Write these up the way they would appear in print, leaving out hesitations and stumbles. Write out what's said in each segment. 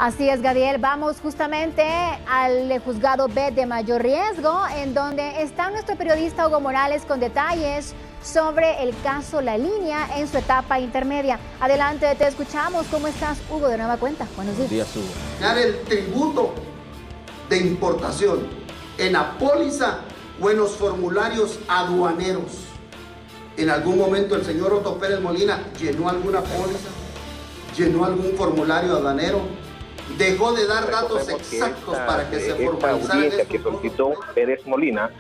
Así es, Gadiel. Vamos justamente al juzgado B de mayor riesgo, en donde está nuestro periodista Hugo Morales con detalles sobre el caso La Línea en su etapa intermedia. Adelante, te escuchamos. ¿Cómo estás, Hugo? De nueva cuenta. Buenos días. Buenos días, Hugo. El tributo de importación en la póliza o en los formularios aduaneros. En algún momento el señor Otto Pérez Molina llenó alguna póliza, llenó algún formulario aduanero, dejó de dar datos exactos para que se formalizara. Esta audiencia que solicitó Pérez Molina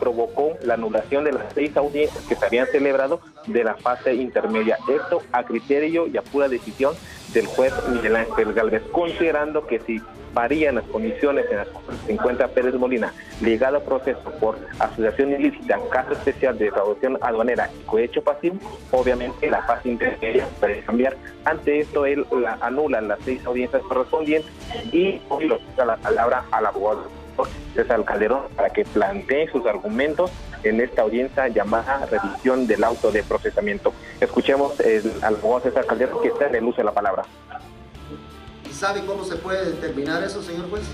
provocó la anulación de las 6 audiencias que se habían celebrado de la fase intermedia. Esto a criterio y a pura decisión del juez Miguel Ángel Gálvez, considerando que si varían las condiciones en las que se encuentra Pérez Molina ligado a proceso por asociación ilícita, caso especial de defraudación aduanera y cohecho pasivo, obviamente la fase intermedia puede cambiar. Ante esto, él anula las 6 audiencias correspondientes y hoy lo da la palabra al abogado César Calderón para que plantee sus argumentos en esta audiencia llamada revisión del auto de procesamiento. Escuchemos al abogado César Calderón, que está en el uso de la palabra. ¿Y sabe cómo se puede determinar eso, señor juez?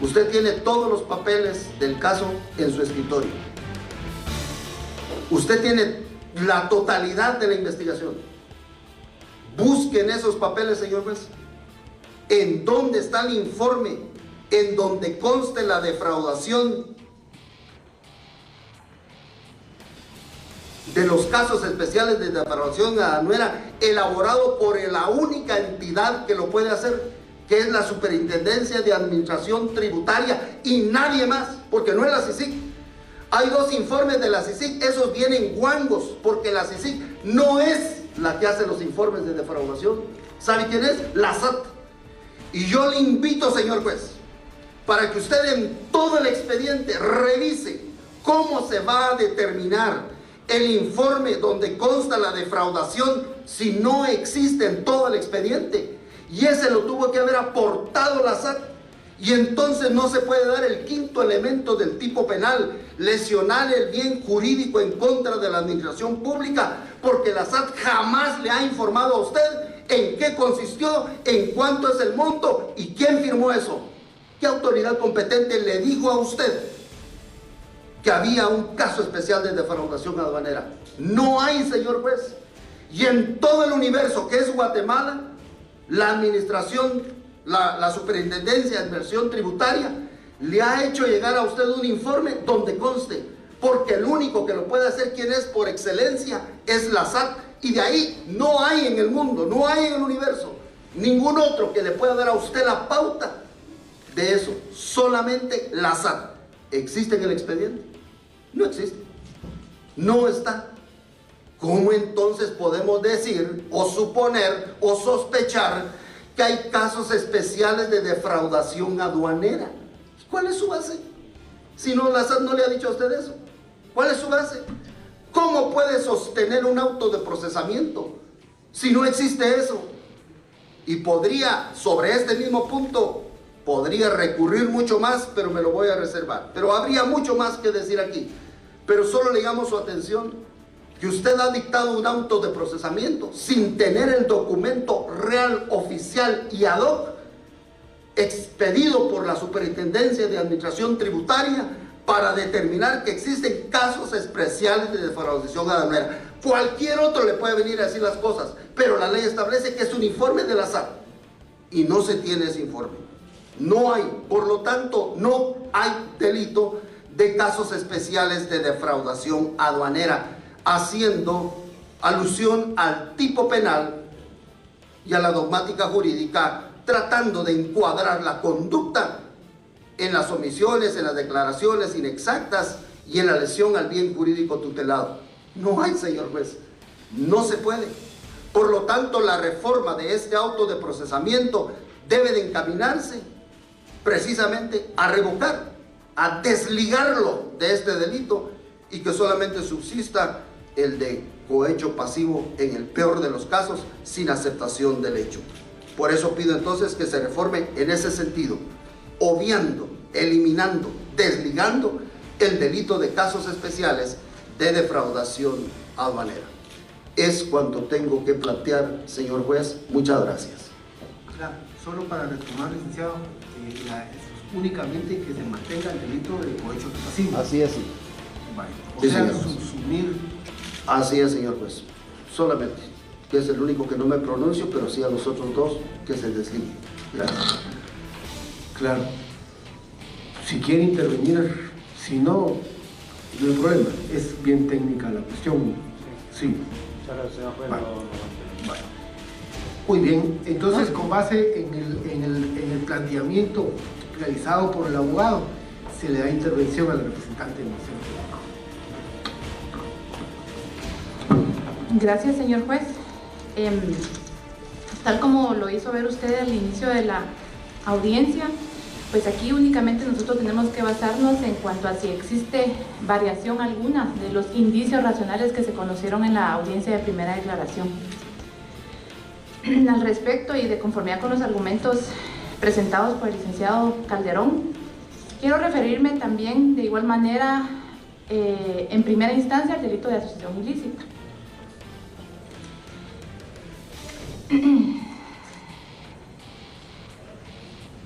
Usted tiene todos los papeles del caso en su escritorio. Usted tiene la totalidad de la investigación. Busquen esos papeles, señor juez. ¿En dónde está el informe en donde conste la defraudación de los casos especiales de defraudación aduanera elaborado por la única entidad que lo puede hacer, que es la Superintendencia de Administración Tributaria y nadie más, porque no es la CICIG? Hay 2 informes de la CICIG, esos vienen guangos, porque la CICIG no es la que hace los informes de defraudación. ¿Sabe quién es? La SAT. Y yo le invito, señor juez, para que usted en todo el expediente revise cómo se va a determinar el informe donde consta la defraudación si no existe en todo el expediente. Y ese lo tuvo que haber aportado la SAT. Y entonces no se puede dar el 5º elemento del tipo penal, lesionar el bien jurídico en contra de la administración pública, porque la SAT jamás le ha informado a usted en qué consistió, en cuánto es el monto y quién firmó eso. ¿Qué autoridad competente le dijo a usted que había un caso especial de defraudación aduanera? No hay, señor juez. Y en todo el universo que es Guatemala, la administración, la Superintendencia de Administración Tributaria le ha hecho llegar a usted un informe donde conste, porque el único que lo puede hacer, quien es por excelencia, es la SAT, y de ahí no hay en el mundo, no hay en el universo ningún otro que le pueda dar a usted la pauta de eso. Solamente la SAT. ¿Existe en el expediente? No existe, no está. ¿Cómo entonces podemos decir o suponer o sospechar que hay casos especiales de defraudación aduanera? ¿Cuál es su base? Si no, la SAT no le ha dicho a usted eso. ¿Cuál es su base? ¿Cómo puede sostener un auto de procesamiento si no existe eso? Y podría, sobre este mismo punto, podría recurrir mucho más, pero me lo voy a reservar. Pero habría mucho más que decir aquí. Pero solo le llamo su atención que usted ha dictado un auto de procesamiento sin tener el documento real, oficial y ad hoc expedido por la Superintendencia de Administración Tributaria para determinar que existen casos especiales de defraudación aduanera. Cualquier otro le puede venir a decir las cosas, pero la ley establece que es un informe de la SAT y no se tiene ese informe. No hay, por lo tanto, no hay delito de casos especiales de defraudación aduanera, haciendo alusión al tipo penal y a la dogmática jurídica, tratando de encuadrar la conducta en las omisiones, en las declaraciones inexactas y en la lesión al bien jurídico tutelado. No hay, señor juez, no se puede. Por lo tanto, la reforma de este auto de procesamiento debe de encaminarse precisamente a revocar, a desligarlo de este delito y que solamente subsista el de cohecho pasivo en el peor de los casos sin aceptación del hecho. Por eso pido entonces que se reforme en ese sentido, obviando, eliminando, desligando el delito de casos especiales de defraudación aduanera. Es cuanto tengo que plantear, señor juez. Muchas gracias. Solo para retomar, licenciado, únicamente que se mantenga el delito de cohecho pasivo. Así es, sí. Vale. O Sí, sea, señor. subsumir. Así es, señor juez. Solamente, que es el único que no me pronuncio, pero sí a los otros dos que se desligue. Gracias. Claro. Si quiere intervenir, si no, no hay problema. Es bien técnica la cuestión. Sí. Vale. Vale. Muy bien. Entonces, con base en el planteamiento realizado por el abogado, se le da intervención al representante del Ministerio Público. Gracias, señor juez. Tal como lo hizo ver usted al inicio de la audiencia, pues aquí únicamente nosotros tenemos que basarnos en cuanto a si existe variación alguna de los indicios racionales que se conocieron en la audiencia de primera declaración. Al respecto y de conformidad con los argumentos presentados por el licenciado Calderón, quiero referirme también de igual manera en primera instancia al delito de asociación ilícita.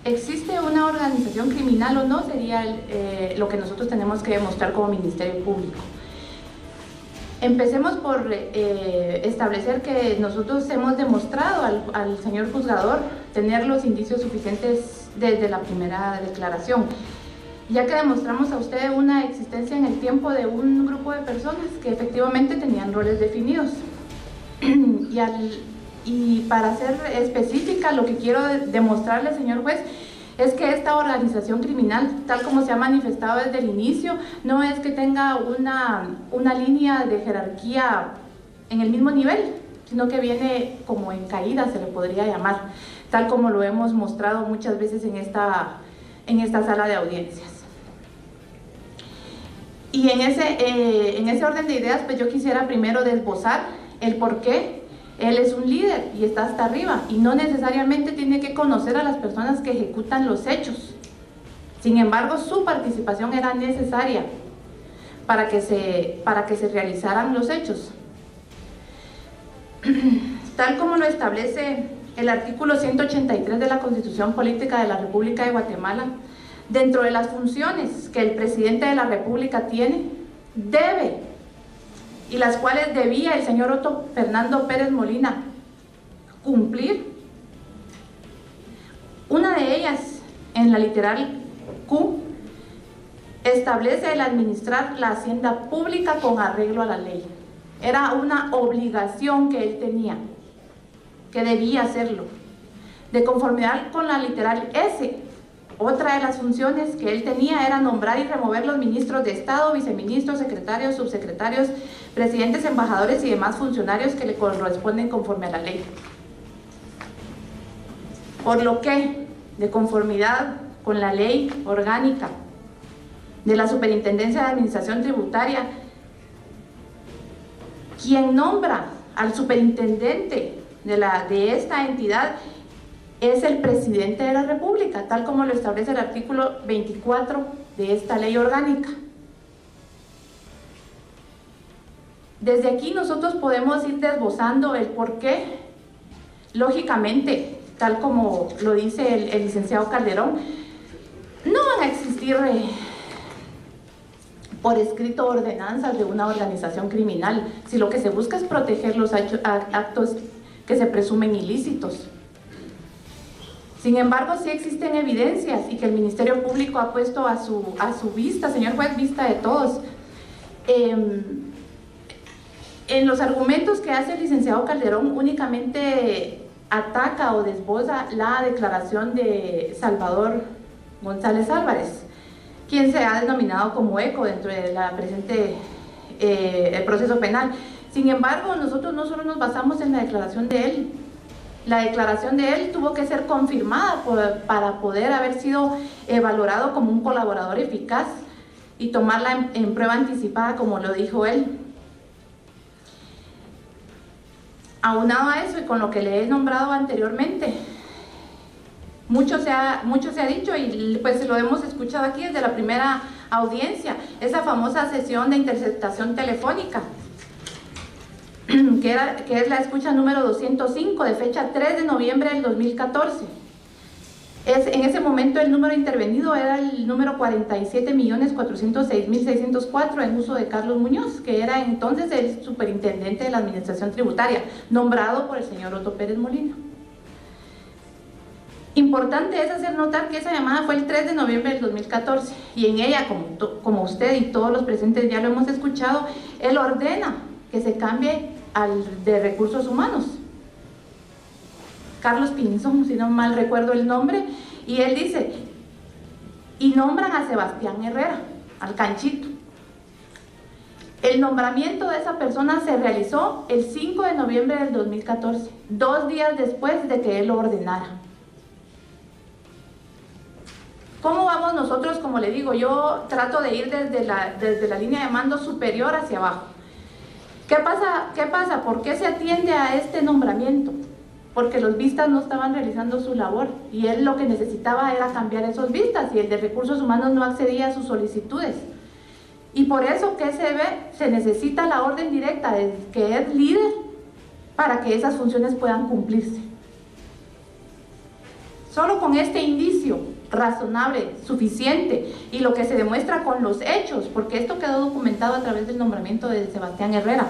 ¿Existe una organización criminal o no? Sería lo que nosotros tenemos que demostrar como Ministerio Público. Empecemos por establecer que nosotros hemos demostrado al señor juzgador tener los indicios suficientes desde la primera declaración, ya que demostramos a usted una existencia en el tiempo de un grupo de personas que efectivamente tenían roles definidos. Y para ser específica, lo que quiero demostrarle, señor juez, es que esta organización criminal, tal como se ha manifestado desde el inicio, no es que tenga una línea de jerarquía en el mismo nivel, sino que viene como en caída, se le podría llamar, tal como lo hemos mostrado muchas veces en esta sala de audiencias. Y en ese orden de ideas, pues yo quisiera primero desbozar el por qué él es un líder y está hasta arriba y no necesariamente tiene que conocer a las personas que ejecutan los hechos. Sin embargo, su participación era necesaria para que se realizaran los hechos. Tal como lo establece el artículo 183 de la Constitución Política de la República de Guatemala, dentro de las funciones que el presidente de la República tiene, debe, y las cuales debía el señor Otto Fernando Pérez Molina cumplir. Una de ellas, en la literal Q, establece el administrar la hacienda pública con arreglo a la ley. Era una obligación que él tenía, que debía hacerlo. De conformidad con la literal S, otra de las funciones que él tenía era nombrar y remover los ministros de Estado, viceministros, secretarios, subsecretarios, presidentes, embajadores y demás funcionarios que le corresponden conforme a la ley. Por lo que, de conformidad con la ley orgánica de la Superintendencia de Administración Tributaria, quien nombra al superintendente de esta entidad es el presidente de la República, tal como lo establece el artículo 24 de esta ley orgánica. Desde aquí nosotros podemos ir desglosando el por qué, lógicamente, tal como lo dice el licenciado Calderón, no van a existir por escrito ordenanzas de una organización criminal, si lo que se busca es proteger los actos que se presumen ilícitos. Sin embargo, sí existen evidencias y que el Ministerio Público ha puesto a su vista, señor juez, vista de todos. En los argumentos que hace el licenciado Calderón únicamente ataca o desboza la declaración de Salvador González Álvarez, quien se ha denominado como eco dentro de la presente el proceso penal. Sin embargo, nosotros no solo nos basamos en la declaración de él. La declaración de él tuvo que ser confirmada para poder haber sido valorado como un colaborador eficaz y tomarla en prueba anticipada, como lo dijo él. Aunado a eso y con lo que le he nombrado anteriormente, mucho se ha dicho y pues lo hemos escuchado aquí desde la primera audiencia, esa famosa sesión de interceptación telefónica, que es la escucha número 205 de fecha 3 de noviembre del 2014, En ese momento el número intervenido era el número 47.406.604 en uso de Carlos Muñoz, que era entonces el superintendente de la Administración Tributaria, nombrado por el señor Otto Pérez Molina. Importante es hacer notar que esa llamada fue el 3 de noviembre del 2014 y en ella, como usted y todos los presentes ya lo hemos escuchado, él ordena que se cambie al de Recursos Humanos, Carlos Pinzón, si no mal recuerdo el nombre, y él dice, y nombran a Sebastián Herrera, al Canchito. El nombramiento de esa persona se realizó el 5 de noviembre del 2014, 2 días después de que él lo ordenara. ¿Cómo vamos nosotros? Como le digo, yo trato de ir desde la línea de mando superior hacia abajo. ¿Qué pasa? ¿Por qué se atiende a este nombramiento? Porque los vistas no estaban realizando su labor y él lo que necesitaba era cambiar esos vistas y el de Recursos Humanos no accedía a sus solicitudes. Y por eso, ¿qué se ve? Se necesita la orden directa del que es líder para que esas funciones puedan cumplirse. Solo con este indicio razonable, suficiente, y lo que se demuestra con los hechos, porque esto quedó documentado a través del nombramiento de Sebastián Herrera.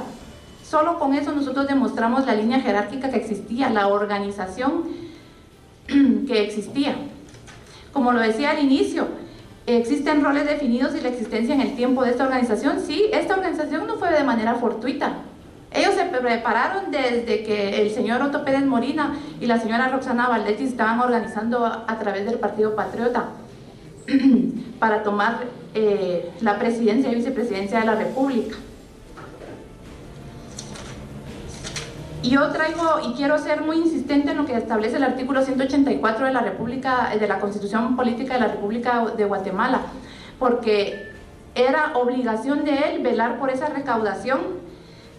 Solo con eso nosotros demostramos la línea jerárquica que existía, la organización que existía. Como lo decía al inicio, existen roles definidos y la existencia en el tiempo de esta organización. Sí, esta organización no fue de manera fortuita. Ellos se prepararon desde que el señor Otto Pérez Molina y la señora Roxana Valdetti estaban organizando a través del Partido Patriota para tomar la presidencia y vicepresidencia de la República. Y yo traigo, y quiero ser muy insistente en lo que establece el artículo 184 de la Constitución Política de la República de Guatemala, porque era obligación de él velar por esa recaudación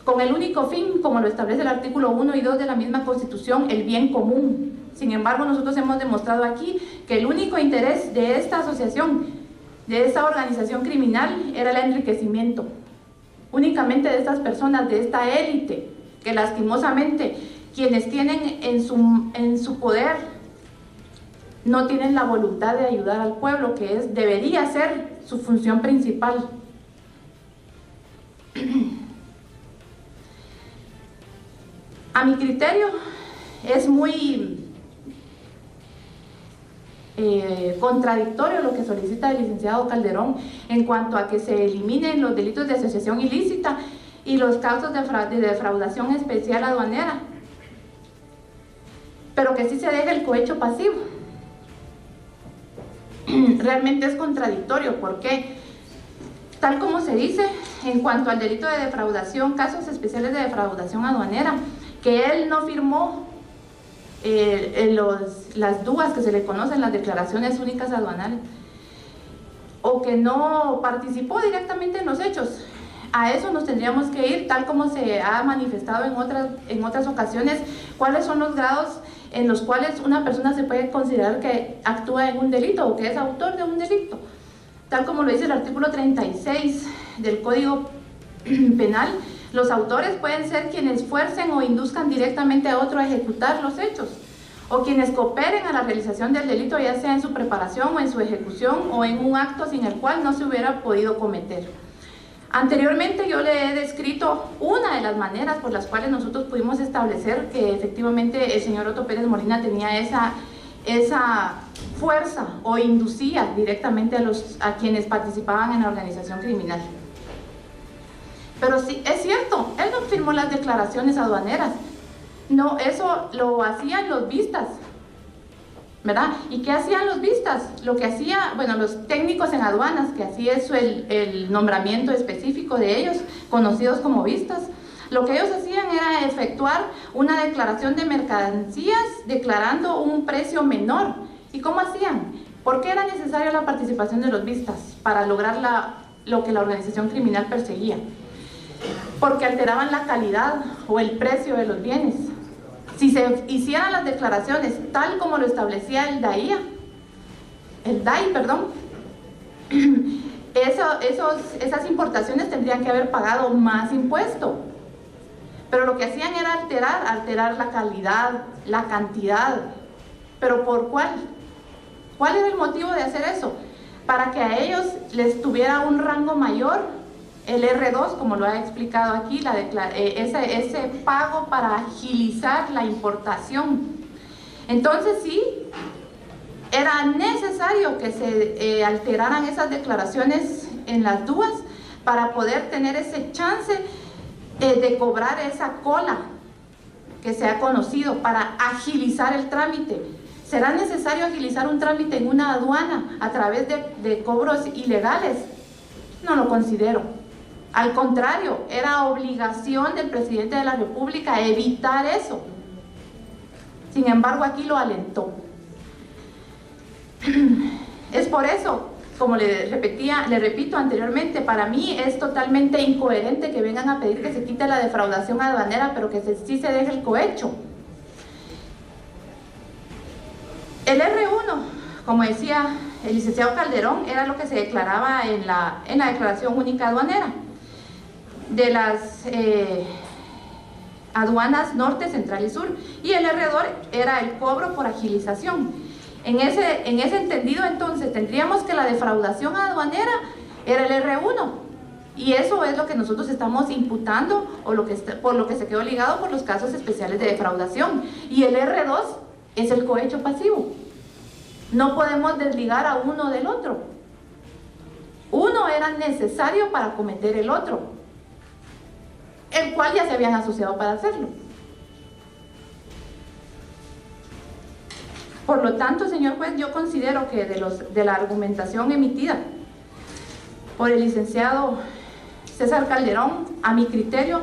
con el único fin, como lo establece el artículo 1 y 2 de la misma Constitución, el bien común. Sin embargo, nosotros hemos demostrado aquí que el único interés de esta asociación, de esta organización criminal, era el enriquecimiento únicamente de estas personas, de esta élite, que lastimosamente quienes tienen en su poder no tienen la voluntad de ayudar al pueblo, que debería ser su función principal. A mi criterio es muy contradictorio lo que solicita el licenciado Calderón en cuanto a que se eliminen los delitos de asociación ilícita y los casos de defraudación especial aduanera, pero que sí se deje el cohecho pasivo. Realmente es contradictorio porque, tal como se dice, en cuanto al delito de defraudación, casos especiales de defraudación aduanera, que él no firmó las DUAs que se le conocen, las declaraciones únicas aduanales, o que no participó directamente en los hechos. A eso nos tendríamos que ir, tal como se ha manifestado en otras ocasiones, cuáles son los grados en los cuales una persona se puede considerar que actúa en un delito o que es autor de un delito. Tal como lo dice el artículo 36 del Código Penal, los autores pueden ser quienes fuercen o induzcan directamente a otro a ejecutar los hechos, o quienes cooperen a la realización del delito, ya sea en su preparación o en su ejecución o en un acto sin el cual no se hubiera podido cometer. Anteriormente yo le he descrito una de las maneras por las cuales nosotros pudimos establecer que efectivamente el señor Otto Pérez Molina tenía esa fuerza o inducía directamente a quienes participaban en la organización criminal. Pero sí, es cierto, él no firmó las declaraciones aduaneras, no, eso lo hacían los vistas, ¿verdad? ¿Y qué hacían los vistas? Lo que hacía, bueno, los técnicos en aduanas, que así es el nombramiento específico de ellos, conocidos como vistas, lo que ellos hacían era efectuar una declaración de mercancías declarando un precio menor. ¿Y cómo hacían? ¿Por qué era necesaria la participación de los vistas para lograr lo que la organización criminal perseguía? Porque alteraban la calidad o el precio de los bienes. Si se hicieran las declaraciones tal como lo establecía el DAI, esas importaciones tendrían que haber pagado más impuesto. Pero lo que hacían era alterar la calidad, la cantidad. ¿Pero por cuál ¿Cuál era el motivo de hacer eso? Para que a ellos les tuviera un rango mayor, el R2, como lo ha explicado aquí, ese pago para agilizar la importación. Entonces sí, era necesario que se alteraran esas declaraciones en las DUAS para poder tener ese chance de cobrar esa cola que se ha conocido, para agilizar el trámite. ¿Será necesario agilizar un trámite en una aduana a través de cobros ilegales? No lo considero. Al contrario, era obligación del presidente de la República evitar eso. Sin embargo, aquí lo alentó. Es por eso, como le repito anteriormente, para mí es totalmente incoherente que vengan a pedir que se quite la defraudación aduanera, pero que sí se deje el cohecho. El R1, como decía el licenciado Calderón, era lo que se declaraba en la declaración única aduanera de las aduanas norte, central y sur, y el R2 era el cobro por agilización. En ese entendido, entonces, tendríamos que la defraudación aduanera era el R1, y eso es lo que nosotros estamos imputando, o por lo que se quedó ligado por los casos especiales de defraudación, y el R2 es el cohecho pasivo. No podemos desligar a uno del otro. Uno era necesario para cometer el otro, el cual ya se habían asociado para hacerlo. Por lo tanto, señor juez, yo considero que de la argumentación emitida por el licenciado César Calderón, a mi criterio,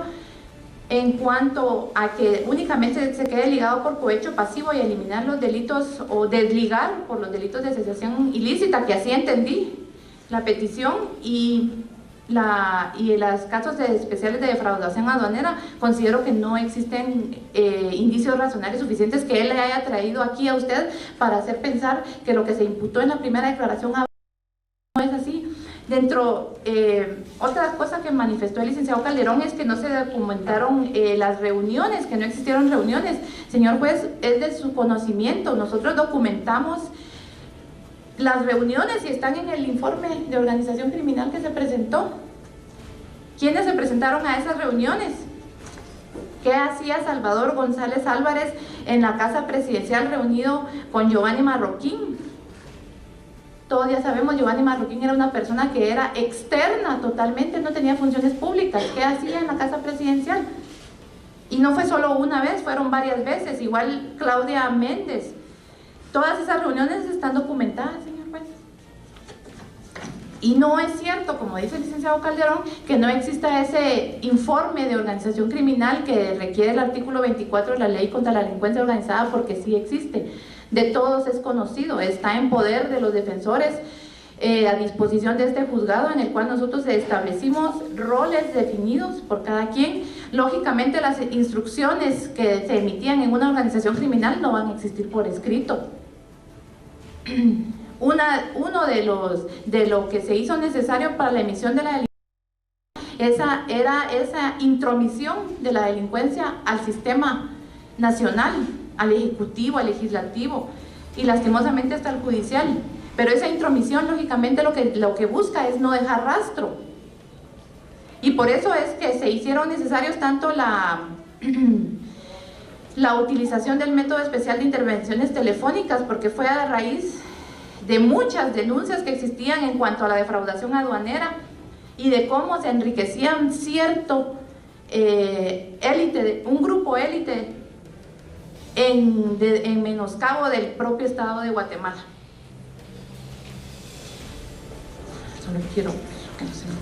en cuanto a que únicamente se quede ligado por cohecho pasivo y eliminar los delitos, o desligar por los delitos de asociación ilícita, que así entendí la petición, y los casos especiales de defraudación aduanera, considero que no existen indicios razonables suficientes que él le haya traído aquí a usted para hacer pensar que lo que se imputó en la primera declaración no es así. Otra cosa que manifestó el licenciado Calderón es que no se documentaron las reuniones, que no existieron reuniones. Señor juez, es de su conocimiento, nosotros documentamos las reuniones y están en el informe de organización criminal que se presentó. ¿Quiénes se presentaron a esas reuniones? ¿Qué hacía Salvador González Álvarez en la casa presidencial reunido con Giovanni Marroquín? Todos ya sabemos, Giovanni Marroquín era una persona que era externa totalmente, no tenía funciones públicas. ¿Qué hacía en la casa presidencial? Y no fue solo una vez, fueron varias veces, igual Claudia Méndez. Todas esas reuniones están documentadas, señor juez. Y no es cierto, como dice el licenciado Calderón, que no exista ese informe de organización criminal que requiere el artículo 24 de la Ley contra la Delincuencia Organizada, porque sí existe. De todos es conocido, está en poder de los defensores, a disposición de este juzgado, en el cual nosotros establecimos roles definidos por cada quien. Lógicamente las instrucciones que se emitían en una organización criminal no van a existir por escrito. Uno de lo que se hizo necesario para la emisión de la delincuencia era esa intromisión de la delincuencia al sistema nacional, al ejecutivo, al legislativo y lastimosamente hasta al judicial. Pero esa intromisión lógicamente lo que busca es no dejar rastro, y por eso es que se hicieron necesarios tanto la utilización del método especial de intervenciones telefónicas, porque fue a raíz de muchas denuncias que existían en cuanto a la defraudación aduanera y de cómo se enriquecían cierto élite, un grupo élite en menoscabo del propio Estado de Guatemala. Solo quiero que no se me...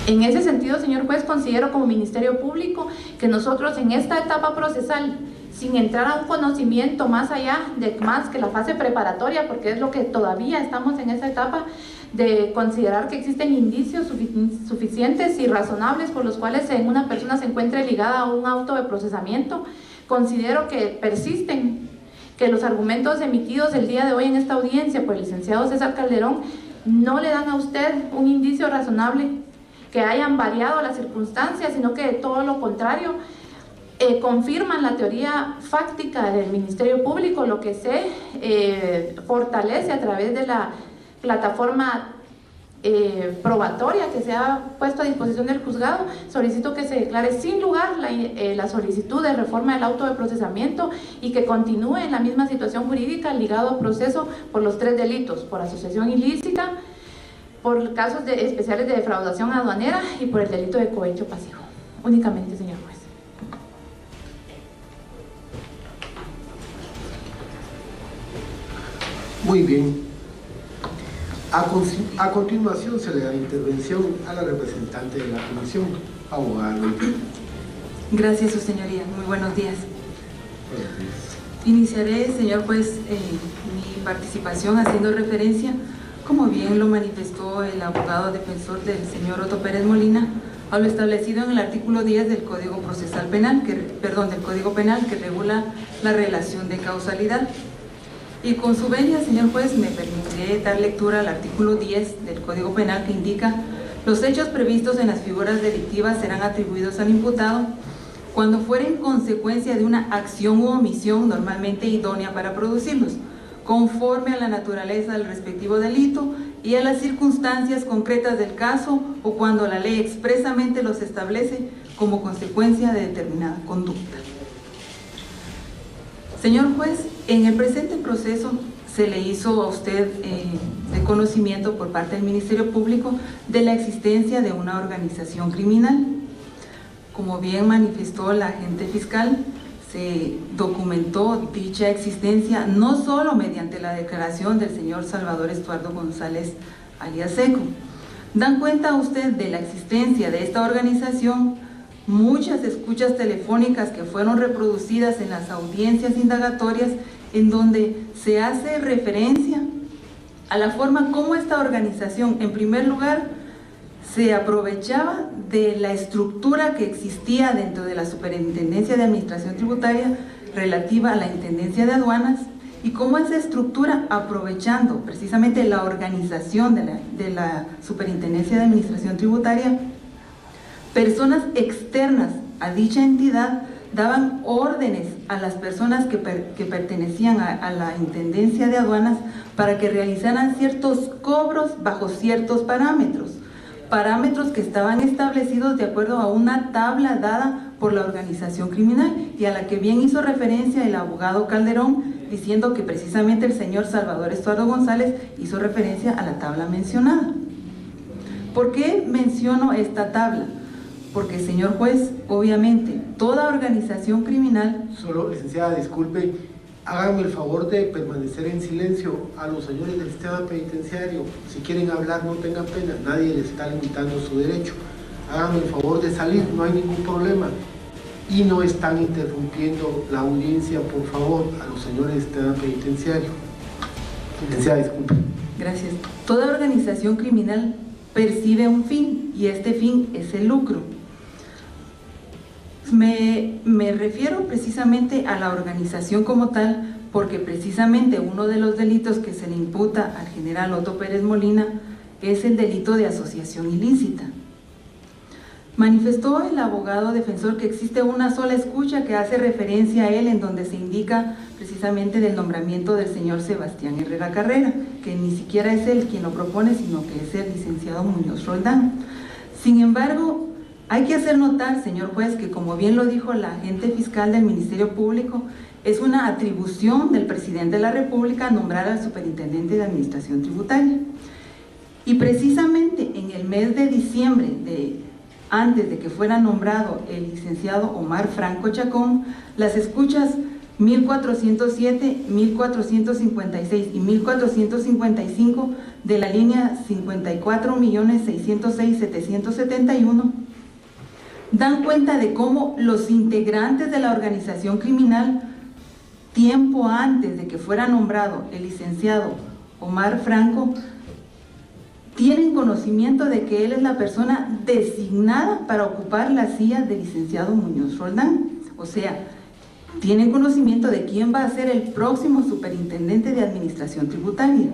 En ese sentido, señor juez, considero como Ministerio Público que nosotros en esta etapa procesal, sin entrar a un conocimiento más allá de más que la fase preparatoria, porque es lo que todavía estamos en esa etapa, de considerar que existen indicios suficientes y razonables por los cuales una persona se encuentre ligada a un auto de procesamiento, considero que persisten, que los argumentos emitidos el día de hoy en esta audiencia por el licenciado César Calderón no le dan a usted un indicio razonable que hayan variado las circunstancias, sino que todo lo contrario, confirman la teoría fáctica del Ministerio Público, lo que se fortalece a través de la plataforma probatoria que se ha puesto a disposición del juzgado. Solicito que se declare sin lugar la solicitud de reforma del auto de procesamiento y que continúe en la misma situación jurídica ligado a proceso por los 3 delitos, por asociación ilícita, por casos especiales de defraudación aduanera y por el delito de cohecho pasivo. Únicamente, señor juez. Muy bien. A continuación se le da intervención a la representante de la comisión, abogada Loitina. Gracias, su señoría. Muy buenos días. Iniciaré, señor juez, mi participación haciendo referencia, como bien lo manifestó el abogado defensor del señor Otto Pérez Molina, a lo establecido en el artículo 10 del Código Procesal Penal, del Código Penal, que regula la relación de causalidad. Y con su venia, señor juez, me permitiré dar lectura al artículo 10 del Código Penal, que indica: los hechos previstos en las figuras delictivas serán atribuidos al imputado cuando fueren consecuencia de una acción u omisión normalmente idónea para producirlos, conforme a la naturaleza del respectivo delito y a las circunstancias concretas del caso, o cuando la ley expresamente los establece como consecuencia de determinada conducta. Señor juez, en el presente proceso se le hizo a usted de conocimiento por parte del Ministerio Público de la existencia de una organización criminal. Como bien manifestó la agente fiscal, se documentó dicha existencia no solo mediante la declaración del señor Salvador Estuardo González alias Seco. Dan cuenta usted de la existencia de esta organización muchas escuchas telefónicas que fueron reproducidas en las audiencias indagatorias, en donde se hace referencia a la forma como esta organización, en primer lugar, se aprovechaba de la estructura que existía dentro de la Superintendencia de Administración Tributaria relativa a la Intendencia de Aduanas, y cómo esa estructura, aprovechando precisamente la organización de la Superintendencia de Administración Tributaria, personas externas a dicha entidad daban órdenes a las personas que pertenecían a la Intendencia de Aduanas para que realizaran ciertos cobros bajo ciertos parámetros que estaban establecidos de acuerdo a una tabla dada por la organización criminal, y a la que bien hizo referencia el abogado Calderón, diciendo que precisamente el señor Salvador Estuardo González hizo referencia a la tabla mencionada. ¿Por qué menciono esta tabla? Porque, señor juez, obviamente, toda organización criminal… Solo, licenciada, disculpe, háganme el favor de permanecer en silencio a los señores del sistema penitenciario. Si quieren hablar, no tengan pena, nadie les está limitando su derecho. Háganme el favor de salir, no hay ningún problema. Y no están interrumpiendo la audiencia, por favor, a los señores del sistema penitenciario. Licenciada, disculpe. Gracias. Toda organización criminal percibe un fin, y este fin es el lucro. Me refiero precisamente a la organización como tal, porque precisamente uno de los delitos que se le imputa al general Otto Pérez Molina es el delito de asociación ilícita. Manifestó el abogado defensor que existe una sola escucha que hace referencia a él, en donde se indica precisamente del nombramiento del señor Sebastián Herrera Carrera, que ni siquiera es él quien lo propone, sino que es el licenciado Muñoz Roldán. Sin embargo, hay que hacer notar, señor juez, que como bien lo dijo la agente fiscal del Ministerio Público, es una atribución del presidente de la República nombrar al superintendente de Administración Tributaria. Y precisamente en el mes de diciembre, antes de que fuera nombrado el licenciado Omar Franco Chacón, las escuchas 1407, 1456 y 1455 de la línea 54.606.771 dan cuenta de cómo los integrantes de la organización criminal, tiempo antes de que fuera nombrado el licenciado Omar Franco, tienen conocimiento de que él es la persona designada para ocupar la silla del licenciado Muñoz Roldán. O sea, tienen conocimiento de quién va a ser el próximo superintendente de Administración Tributaria.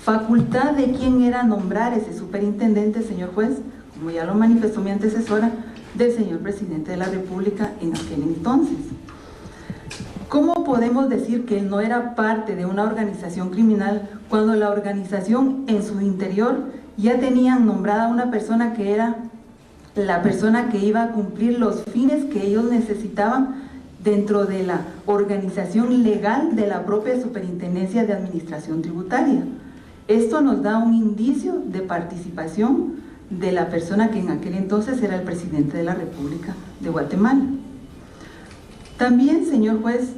Facultad de quién era nombrar ese superintendente, señor juez. como ya lo manifestó mi antecesora, del señor presidente de la República en aquel entonces. ¿Cómo podemos decir que él no era parte de una organización criminal cuando la organización en su interior ya tenían nombrada una persona que era la persona que iba a cumplir los fines que ellos necesitaban dentro de la organización legal de la propia Superintendencia de Administración Tributaria? Esto nos da un indicio de participación de la persona que en aquel entonces era el presidente de la República de Guatemala. También, señor juez,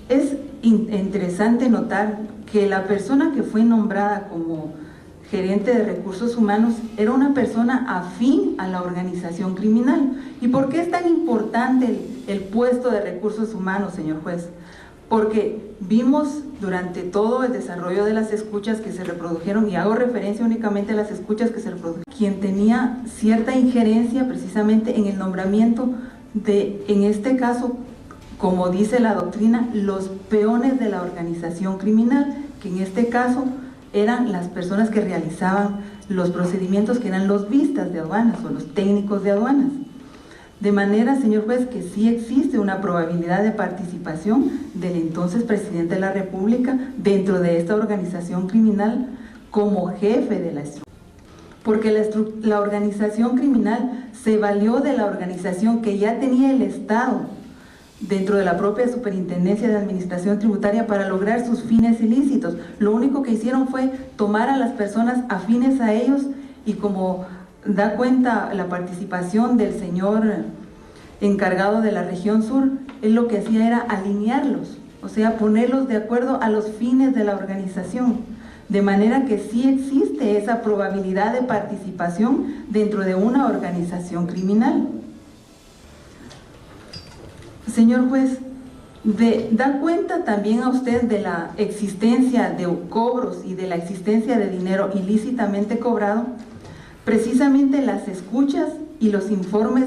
es interesante notar que la persona que fue nombrada como gerente de recursos humanos era una persona afín a la organización criminal. ¿Y por qué es tan importante el puesto de recursos humanos, señor juez? Porque vimos durante todo el desarrollo de las escuchas que se reprodujeron, y hago referencia únicamente a las escuchas que se reprodujeron, quien tenía cierta injerencia precisamente en el nombramiento de, en este caso, como dice la doctrina, los peones de la organización criminal, que en este caso eran las personas que realizaban los procedimientos, que eran los vistas de aduanas o los técnicos de aduanas. De manera, señor juez, que sí existe una probabilidad de participación del entonces presidente de la República dentro de esta organización criminal como jefe de la estructura. Porque la organización criminal se valió de la organización que ya tenía el Estado dentro de la propia Superintendencia de Administración Tributaria para lograr sus fines ilícitos. Lo único que hicieron fue tomar a las personas afines a ellos, y como da cuenta la participación del señor encargado de la región sur, él lo que hacía era alinearlos, o sea, ponerlos de acuerdo a los fines de la organización, de manera que sí existe esa probabilidad de participación dentro de una organización criminal. Señor juez, da cuenta también a usted de la existencia de cobros y de la existencia de dinero ilícitamente cobrado, precisamente las escuchas y los informes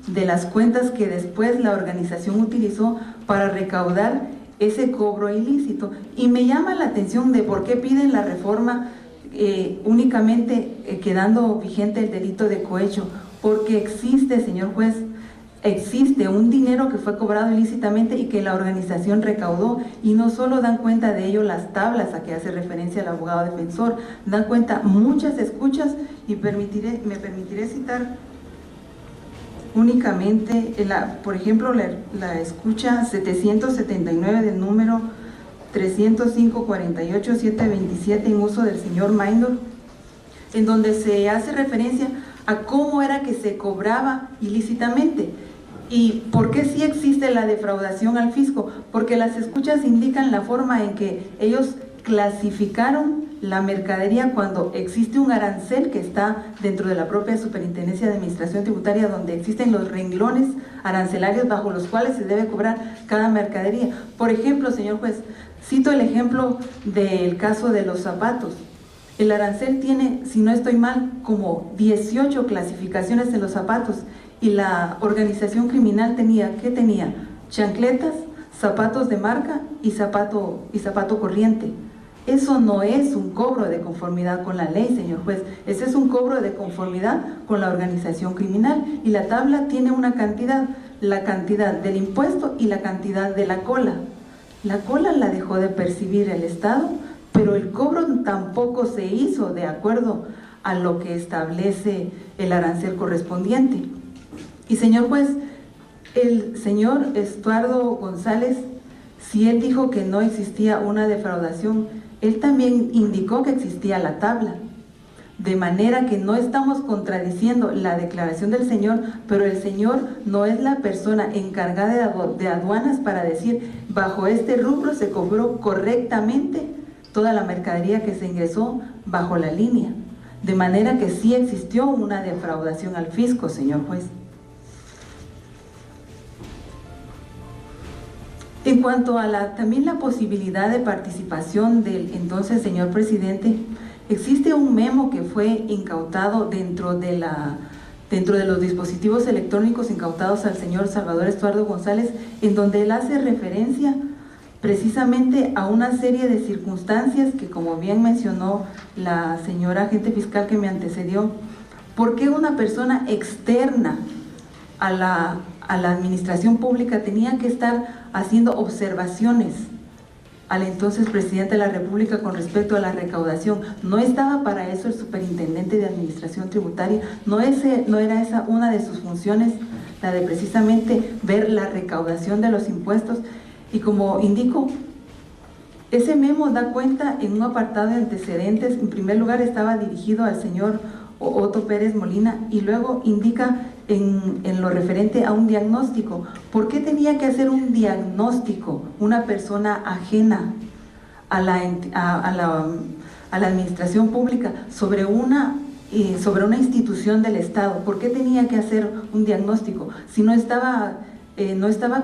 de las cuentas que después la organización utilizó para recaudar ese cobro ilícito. Y me llama la atención de por qué piden la reforma únicamente quedando vigente el delito de cohecho, porque existe, señor juez, existe un dinero que fue cobrado ilícitamente y que la organización recaudó, y no solo dan cuenta de ello las tablas a que hace referencia el abogado defensor, dan cuenta muchas escuchas, y me permitiré citar únicamente, por ejemplo, la escucha 779 del número 305-48-727 en uso del señor Maindor, en donde se hace referencia a cómo era que se cobraba ilícitamente. ¿Y por qué sí existe la defraudación al fisco? Porque las escuchas indican la forma en que ellos clasificaron la mercadería cuando existe un arancel que está dentro de la propia Superintendencia de Administración Tributaria, donde existen los renglones arancelarios bajo los cuales se debe cobrar cada mercadería. Por ejemplo, señor juez, cito el ejemplo del caso de los zapatos. El arancel tiene, si no estoy mal, como 18 clasificaciones en los zapatos, y la organización criminal tenía, ¿qué tenía? Chancletas, zapatos de marca y zapato corriente. Eso no es un cobro de conformidad con la ley, señor juez. Ese es un cobro de conformidad con la organización criminal, y la tabla tiene una cantidad, la cantidad del impuesto y la cantidad de la cola. La cola la dejó de percibir el Estado, pero el cobro tampoco se hizo de acuerdo a lo que establece el arancel correspondiente. Y señor juez, el señor Estuardo González, si él dijo que no existía una defraudación, él también indicó que existía la tabla. De manera que no estamos contradiciendo la declaración del señor, pero el señor no es la persona encargada de aduanas para decir, bajo este rubro se cobró correctamente toda la mercadería que se ingresó bajo la línea. De manera que sí existió una defraudación al fisco, señor juez. En cuanto a también la posibilidad de participación del entonces señor presidente, existe un memo que fue incautado dentro de los dispositivos electrónicos incautados al señor Salvador Estuardo González, en donde él hace referencia precisamente a una serie de circunstancias que, como bien mencionó la señora agente fiscal que me antecedió, ¿Por qué una persona externa a la administración pública tenía que estar haciendo observaciones al entonces presidente de la República con respecto a la recaudación? No estaba para eso el superintendente de administración tributaria, no era esa una de sus funciones, la de precisamente ver la recaudación de los impuestos. Y como indico, ese memo da cuenta en un apartado de antecedentes. En primer lugar estaba dirigido al señor Otto Pérez Molina y luego indica en lo referente a un diagnóstico. ¿Por qué tenía que hacer un diagnóstico una persona ajena a la administración pública sobre una institución del Estado? ¿Por qué tenía que hacer un diagnóstico si no estaba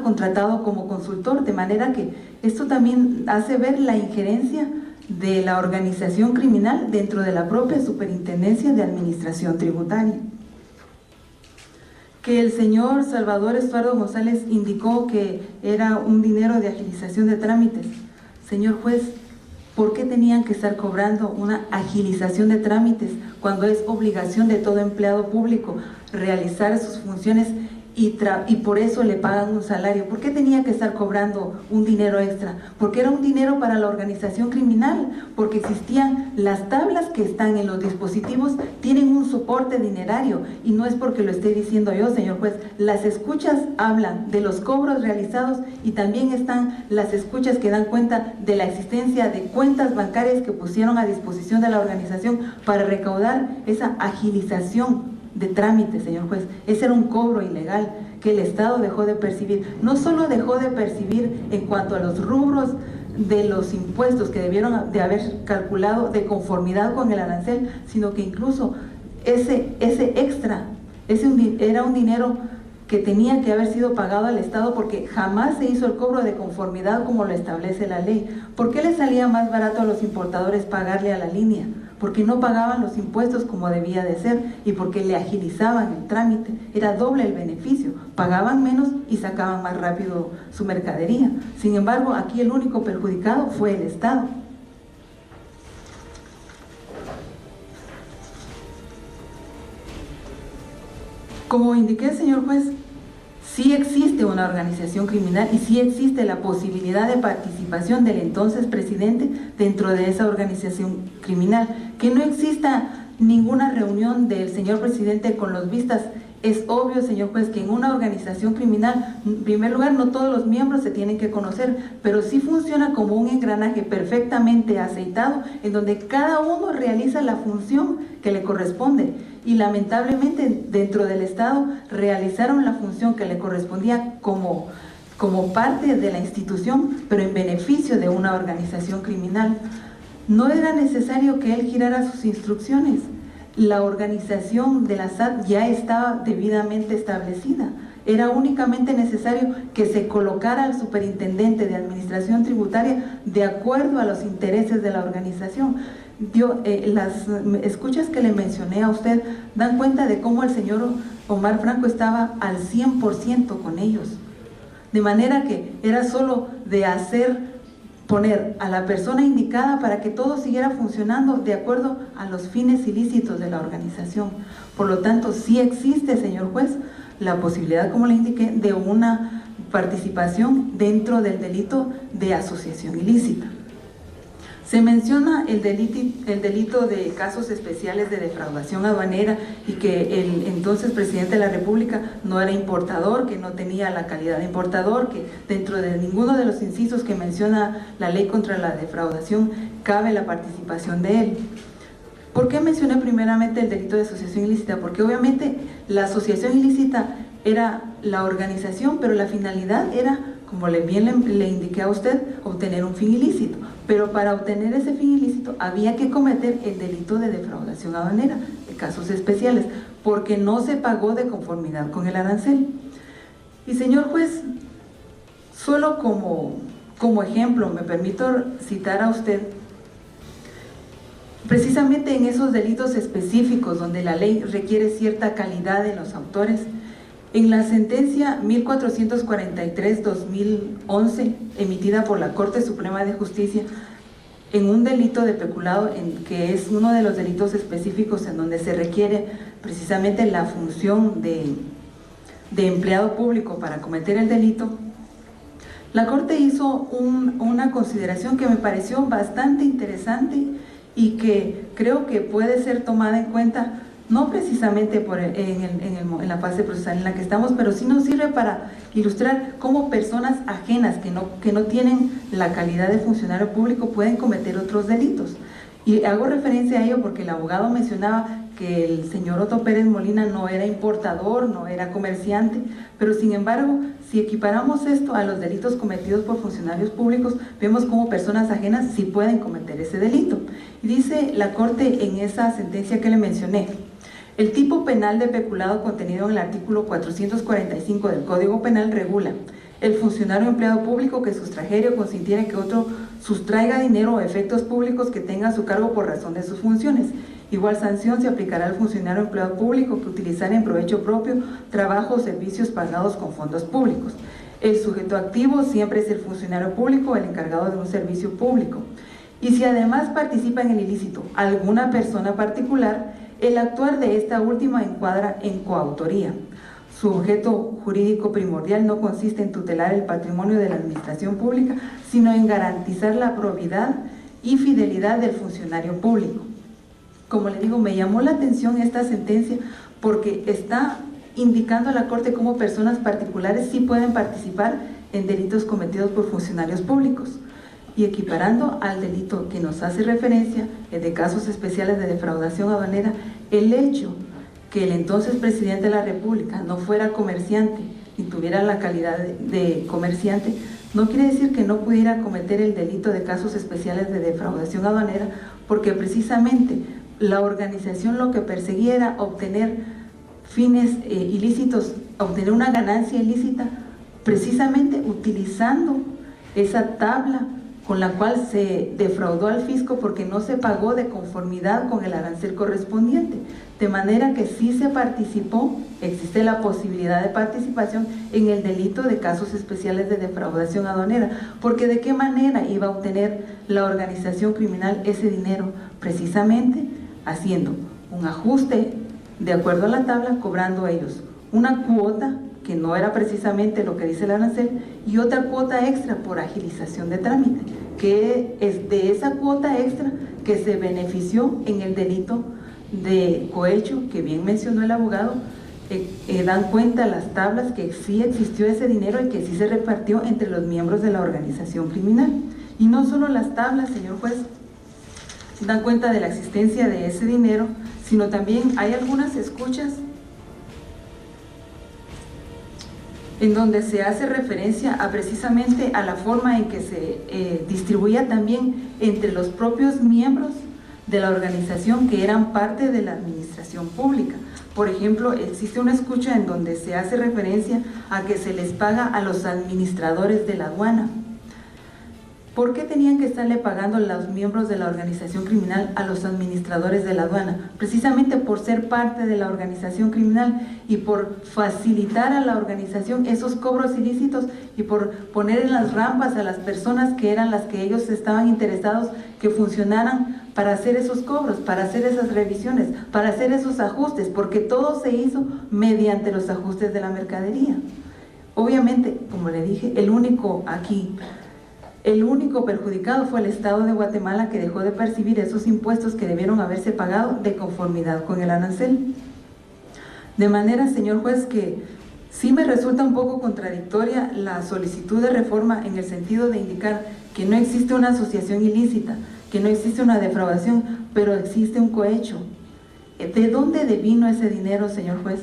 contratado como consultor? De manera que esto también hace ver la injerencia de la organización criminal dentro de la propia Superintendencia de Administración Tributaria. Que el señor Salvador Estuardo González indicó que era un dinero de agilización de trámites. Señor juez, ¿por qué tenían que estar cobrando una agilización de trámites cuando es obligación de todo empleado público realizar sus funciones y por eso le pagan un salario? ¿Por qué tenía que estar cobrando un dinero extra? Porque era un dinero para la organización criminal, porque existían las tablas que están en los dispositivos, tienen un soporte dinerario, y no es porque lo esté diciendo yo, señor juez. Las escuchas hablan de los cobros realizados y también están las escuchas que dan cuenta de la existencia de cuentas bancarias que pusieron a disposición de la organización para recaudar esa agilización de trámite, señor juez. Ese era un cobro ilegal que el Estado dejó de percibir. No solo dejó de percibir en cuanto a los rubros de los impuestos que debieron de haber calculado de conformidad con el arancel, sino que incluso ese extra, era un dinero que tenía que haber sido pagado al Estado, porque jamás se hizo el cobro de conformidad como lo establece la ley. ¿Por qué le salía más barato a los importadores pagarle a la línea? Porque no pagaban los impuestos como debía de ser y porque le agilizaban el trámite. Era doble el beneficio, pagaban menos y sacaban más rápido su mercadería. Sin embargo, aquí el único perjudicado fue el Estado. Como indiqué, señor juez, sí existe una organización criminal y sí existe la posibilidad de participación del entonces presidente dentro de esa organización criminal. Que no exista ninguna reunión del señor presidente con los vistas, es obvio, señor juez, que en una organización criminal, en primer lugar, no todos los miembros se tienen que conocer, pero sí funciona como un engranaje perfectamente aceitado, en donde cada uno realiza la función que le corresponde. Y lamentablemente dentro del Estado realizaron la función que le correspondía como parte de la institución, pero en beneficio de una organización criminal. No era necesario que él girara sus instrucciones. La organización de la SAT ya estaba debidamente establecida. Era únicamente necesario que se colocara al superintendente de administración tributaria de acuerdo a los intereses de la organización. Las escuchas que le mencioné a usted dan cuenta de cómo el señor Omar Franco estaba al 100% con ellos, de manera que era solo de poner a la persona indicada para que todo siguiera funcionando de acuerdo a los fines ilícitos de la organización. Por lo tanto, sí existe, señor juez, la posibilidad, como le indiqué, de una participación dentro del delito de asociación ilícita. Se menciona el delito de casos especiales de defraudación aduanera y que el entonces presidente de la República no era importador, que no tenía la calidad de importador, que dentro de ninguno de los incisos que menciona la ley contra la defraudación cabe la participación de él. ¿Por qué mencioné primeramente el delito de asociación ilícita? Porque obviamente la asociación ilícita era la organización, pero la finalidad era, como bien le indiqué a usted, obtener un fin ilícito. Pero para obtener ese fin ilícito había que cometer el delito de defraudación aduanera, de casos especiales, porque no se pagó de conformidad con el arancel. Y señor juez, solo como ejemplo, me permito citar a usted, precisamente en esos delitos específicos donde la ley requiere cierta calidad en los autores. En la sentencia 1443-2011, emitida por la Corte Suprema de Justicia, en un delito de peculado, que es uno de los delitos específicos en donde se requiere precisamente la función de empleado público para cometer el delito, la Corte hizo una consideración que me pareció bastante interesante y que creo que puede ser tomada en cuenta, no precisamente en la fase procesal en la que estamos, pero sí nos sirve para ilustrar cómo personas ajenas que no tienen la calidad de funcionario público pueden cometer otros delitos. Y hago referencia a ello porque el abogado mencionaba que el señor Otto Pérez Molina no era importador, no era comerciante, pero sin embargo, si equiparamos esto a los delitos cometidos por funcionarios públicos, vemos cómo personas ajenas sí pueden cometer ese delito. Y dice la Corte en esa sentencia que le mencioné: el tipo penal de peculado contenido en el artículo 445 del Código Penal regula: el funcionario empleado público que sustrajere o consintiere que otro sustraiga dinero o efectos públicos que tenga a su cargo por razón de sus funciones. Igual sanción se aplicará al funcionario empleado público que utilizara en provecho propio trabajo o servicios pagados con fondos públicos. El sujeto activo siempre es el funcionario público o el encargado de un servicio público. Y si además participa en el ilícito alguna persona particular, el actuar de esta última encuadra en coautoría. Su objeto jurídico primordial no consiste en tutelar el patrimonio de la administración pública, sino en garantizar la probidad y fidelidad del funcionario público. Como le digo, me llamó la atención esta sentencia porque está indicando a la Corte cómo personas particulares sí pueden participar en delitos cometidos por funcionarios públicos, y equiparando al delito que nos hace referencia, el de casos especiales de defraudación aduanera, el hecho que el entonces presidente de la República no fuera comerciante ni tuviera la calidad de comerciante, no quiere decir que no pudiera cometer el delito de casos especiales de defraudación aduanera, porque precisamente la organización lo que perseguía era obtener fines ilícitos, obtener una ganancia ilícita, precisamente utilizando esa tabla con la cual se defraudó al fisco porque no se pagó de conformidad con el arancel correspondiente. De manera que sí se participó, existe la posibilidad de participación en el delito de casos especiales de defraudación aduanera, porque ¿de qué manera iba a obtener la organización criminal ese dinero? Precisamente haciendo un ajuste de acuerdo a la tabla, cobrando ellos una cuota que no era precisamente lo que dice el arancel, y otra cuota extra por agilización de trámite, que es de esa cuota extra que se benefició en el delito de cohecho, que bien mencionó el abogado. Dan cuenta las tablas que sí existió ese dinero y que sí se repartió entre los miembros de la organización criminal. Y no solo las tablas, señor juez, dan cuenta de la existencia de ese dinero, sino también hay algunas escuchas en donde se hace referencia precisamente a la forma en que se distribuía también entre los propios miembros de la organización que eran parte de la administración pública. Por ejemplo, existe una escucha en donde se hace referencia a que se les paga a los administradores de la aduana. ¿Por qué tenían que estarle pagando los miembros de la organización criminal a los administradores de la aduana? Precisamente por ser parte de la organización criminal y por facilitar a la organización esos cobros ilícitos y por poner en las rampas a las personas que eran las que ellos estaban interesados que funcionaran para hacer esos cobros, para hacer esas revisiones, para hacer esos ajustes, porque todo se hizo mediante los ajustes de la mercadería. Obviamente, como le dije, el único perjudicado fue el Estado de Guatemala, que dejó de percibir esos impuestos que debieron haberse pagado de conformidad con el arancel. De manera, señor juez, que sí me resulta un poco contradictoria la solicitud de reforma en el sentido de indicar que no existe una asociación ilícita, que no existe una defraudación, pero existe un cohecho. ¿De dónde devino ese dinero, señor juez?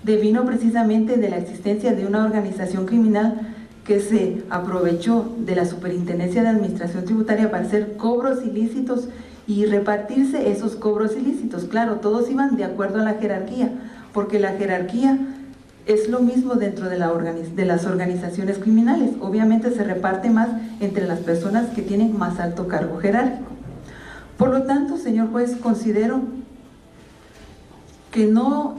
Devino precisamente de la existencia de una organización criminal que se aprovechó de la Superintendencia de Administración Tributaria para hacer cobros ilícitos y repartirse esos cobros ilícitos. Claro, todos iban de acuerdo a la jerarquía, porque la jerarquía es lo mismo dentro de las organizaciones criminales. Obviamente se reparte más entre las personas que tienen más alto cargo jerárquico. Por lo tanto, señor juez, considero que no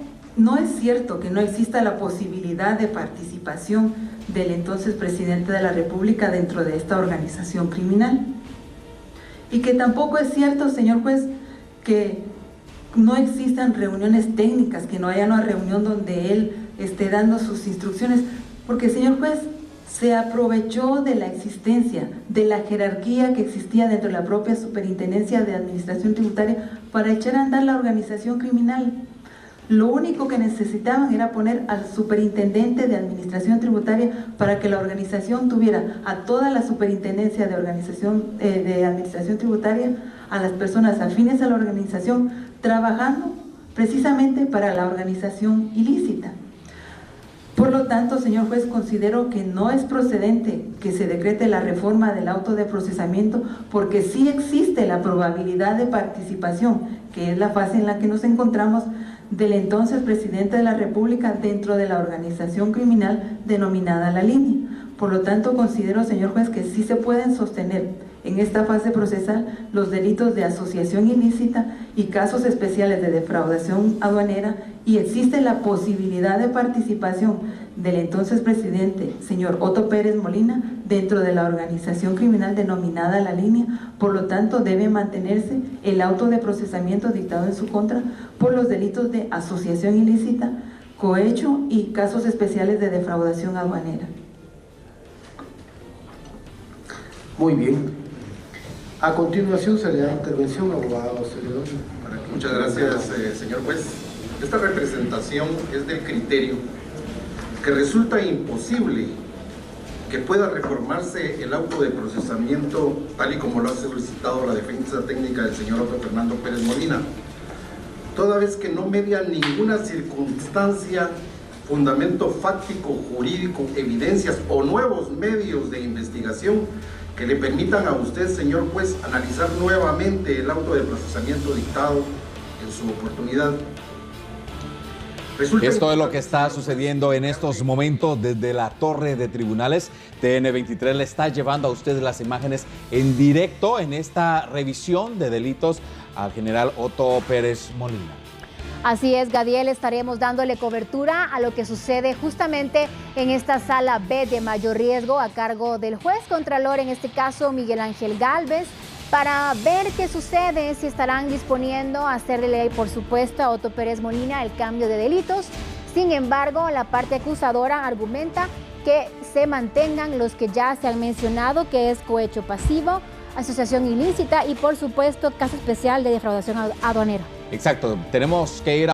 es cierto que no exista la posibilidad de participación del entonces presidente de la República dentro de esta organización criminal. Y que tampoco es cierto, señor juez, que no existan reuniones técnicas, que no haya una reunión donde él esté dando sus instrucciones, porque, señor juez, se aprovechó de la existencia, de la jerarquía que existía dentro de la propia Superintendencia de Administración Tributaria para echar a andar la organización criminal. Lo único que necesitaban era poner al superintendente de Administración Tributaria para que la organización tuviera a toda la superintendencia de Administración Tributaria, a las personas afines a la organización, trabajando precisamente para la organización ilícita. Por lo tanto, señor juez, considero que no es procedente que se decrete la reforma del auto de procesamiento, porque sí existe la probabilidad de participación, que es la fase en la que nos encontramos, del entonces presidente de la República dentro de la organización criminal denominada La Línea. Por lo tanto, considero, señor juez, que sí se pueden sostener en esta fase procesal los delitos de asociación ilícita y casos especiales de defraudación aduanera, y existe la posibilidad de participación del entonces presidente, señor Otto Pérez Molina, dentro de la organización criminal denominada La Línea. Por lo tanto, debe mantenerse el auto de procesamiento dictado en su contra por los delitos de asociación ilícita, cohecho y casos especiales de defraudación aduanera. Muy bien. A continuación se le da intervención al abogado Celedón. Muchas gracias, señor juez. Esta representación es del criterio que resulta imposible que pueda reformarse el auto de procesamiento tal y como lo ha solicitado la defensa técnica del señor Otto Fernando Pérez Molina, toda vez que no media ninguna circunstancia, fundamento fáctico, jurídico, evidencias o nuevos medios de investigación que le permitan a usted, señor juez, analizar nuevamente el auto de procesamiento dictado en su oportunidad. Esto es lo que está sucediendo en estos momentos desde la torre de tribunales. TN23 le está llevando a ustedes las imágenes en directo en esta revisión de delitos al general Otto Pérez Molina. Así es, Gadiel, estaremos dándole cobertura a lo que sucede justamente en esta sala B de mayor riesgo a cargo del juez contralor, en este caso Miguel Ángel Gálvez, para ver qué sucede, si estarán disponiendo a hacer de ley, por supuesto, a Otto Pérez Molina el cambio de delitos. Sin embargo, la parte acusadora argumenta que se mantengan los que ya se han mencionado, que es cohecho pasivo, asociación ilícita y, por supuesto, caso especial de defraudación aduanera. Exacto, tenemos que ir a